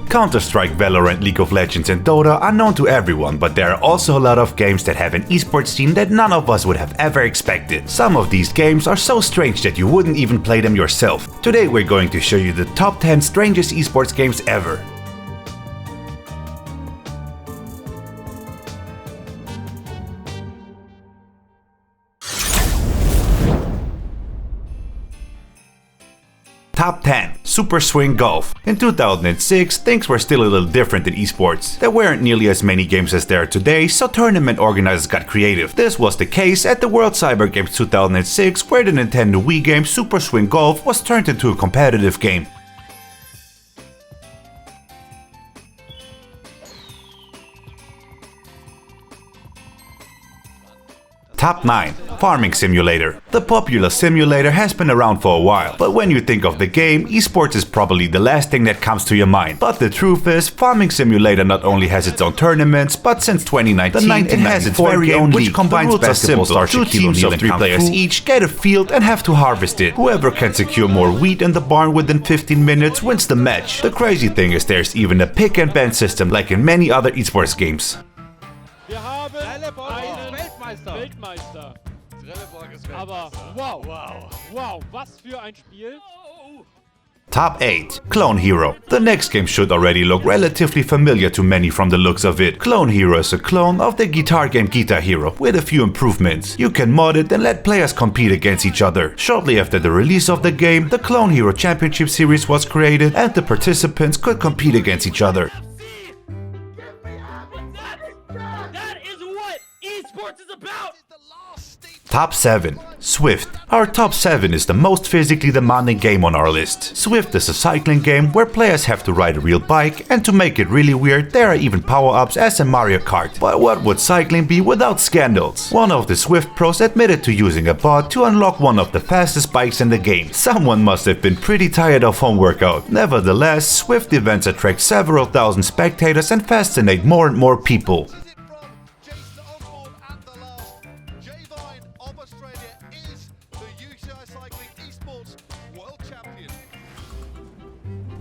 Counter-Strike, Valorant, League of Legends and Dota are known to everyone, but there are also a lot of games that have an esports scene that none of us would have ever expected. Some of these games are so strange that you wouldn't even play them yourself. Today we're going to show you the top 10 strangest esports games ever. Top 10. Super Swing Golf. In 2006, things were still a little different in esports. There weren't nearly as many games as there are today, so tournament organizers got creative. This was the case at the World Cyber Games 2006, where the Nintendo Wii game Super Swing Golf was turned into a competitive game. Top 9. Farming Simulator. The popular simulator has been around for a while, but when you think of the game, esports is probably the last thing that comes to your mind. But the truth is, Farming Simulator not only has its own tournaments, but since 2019 it has its very own league, which combines basketball stars Two teams of 3 players each get a field and have to harvest it. Whoever can secure more wheat in the barn within 15 minutes wins the match. The crazy thing is there's even a pick and ban system like in many other esports games. Wir haben einen Weltmeister. Aber wow, was für ein Spiel. Top 8. Clone Hero. The next game should already look relatively familiar to many from the looks of it. Clone Hero is a clone of the guitar game Guitar Hero, with a few improvements. You can mod it and let players compete against each other. Shortly after the release of the game, the Clone Hero Championship Series was created and the participants could compete against each other. Top 7. Swift. Our top 7 is the most physically demanding game on our list. Swift is a cycling game where players have to ride a real bike, and to make it really weird, there are even power-ups as in Mario Kart. But what would cycling be without scandals? One of the Swift pros admitted to using a bot to unlock one of the fastest bikes in the game. Someone must have been pretty tired of home workout. Nevertheless, Swift events attract several thousand spectators and fascinate more and more people.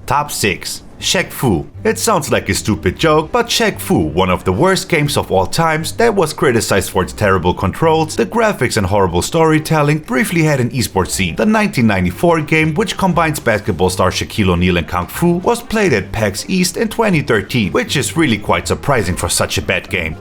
Top 6. Shaq Fu. It sounds like a stupid joke, but Shaq Fu, one of the worst games of all times that was criticized for its terrible controls, the graphics and horrible storytelling, briefly had an esports scene. The 1994 game, which combines basketball star Shaquille O'Neal and Kung Fu, was played at PAX East in 2013, which is really quite surprising for such a bad game.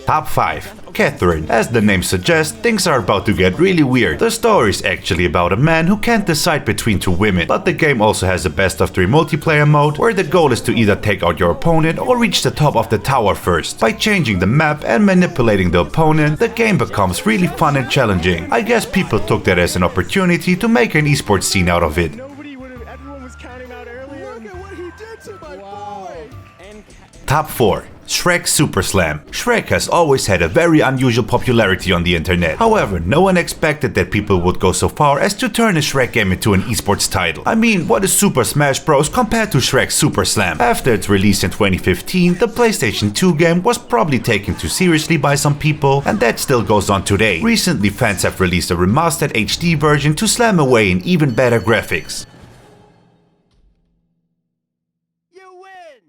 Top 5. Catherine. As the name suggests, things are about to get really weird. The story is actually about a man who can't decide between 2 women, but the game also has a best of 3 multiplayer mode, where the goal is to either take out your opponent or reach the top of the tower first. By changing the map and manipulating the opponent, the game becomes really fun and challenging. I guess people took that as an opportunity to make an esports scene out of it. Everyone was counting out earlier. Look at what he did to my boy. Top 4. Shrek Super Slam. Shrek has always had a very unusual popularity on the internet. However, no one expected that people would go so far as to turn a Shrek game into an esports title. I mean, what is Super Smash Bros. Compared to Shrek Super Slam? After its release in 2015, the PlayStation 2 game was probably taken too seriously by some people, and that still goes on today. Recently, fans have released a remastered HD version to slam away in even better graphics. You win.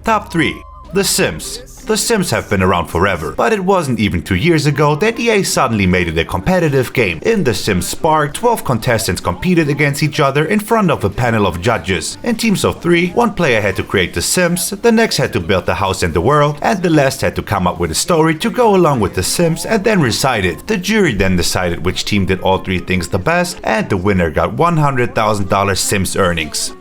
Top 3. The Sims. The Sims have been around forever, but it wasn't even 2 years ago that EA suddenly made it a competitive game. In The Sims Spark, 12 contestants competed against each other in front of a panel of judges. In teams of 3, one player had to create the Sims, the next had to build the house and the world, and the last had to come up with a story to go along with the Sims and then recite it. The jury then decided which team did all 3 things the best, and the winner got $100,000 Sims earnings.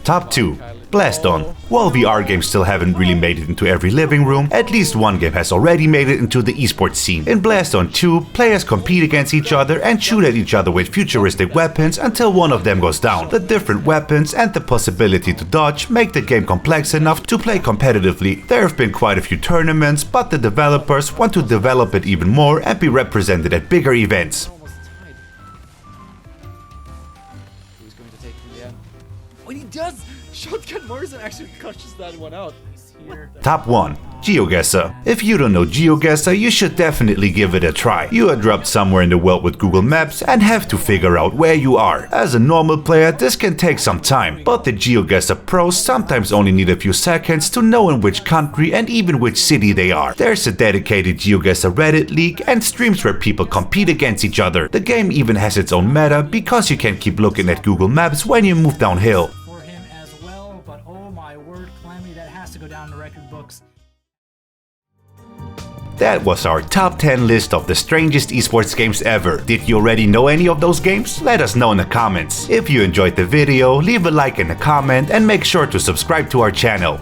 Top 2. Blast On. While VR games still haven't really made it into every living room, at least one game has already made it into the esports scene. In Blast On 2, players compete against each other and shoot at each other with futuristic weapons until one of them goes down. The different weapons and the possibility to dodge make the game complex enough to play competitively. There have been quite a few tournaments, but the developers want to develop it even more and be represented at bigger events. When he does, Shotgun Morrison actually crushes that one out. Here. Top 1. GeoGuessr. If you don't know GeoGuessr, you should definitely give it a try. You are dropped somewhere in the world with Google Maps and have to figure out where you are. As a normal player, this can take some time, but the GeoGuessr pros sometimes only need a few seconds to know in which country and even which city they are. There's a dedicated GeoGuessr Reddit league and streams where people compete against each other. The game even has its own meta because you can keep looking at Google Maps when you move downhill. For him as well, but oh my word, Calamity, that has to go down in the record books. That was our top 10 list of the strangest esports games ever. Did you already know any of those games? Let us know in the comments. If you enjoyed the video, leave a like and a comment and make sure to subscribe to our channel.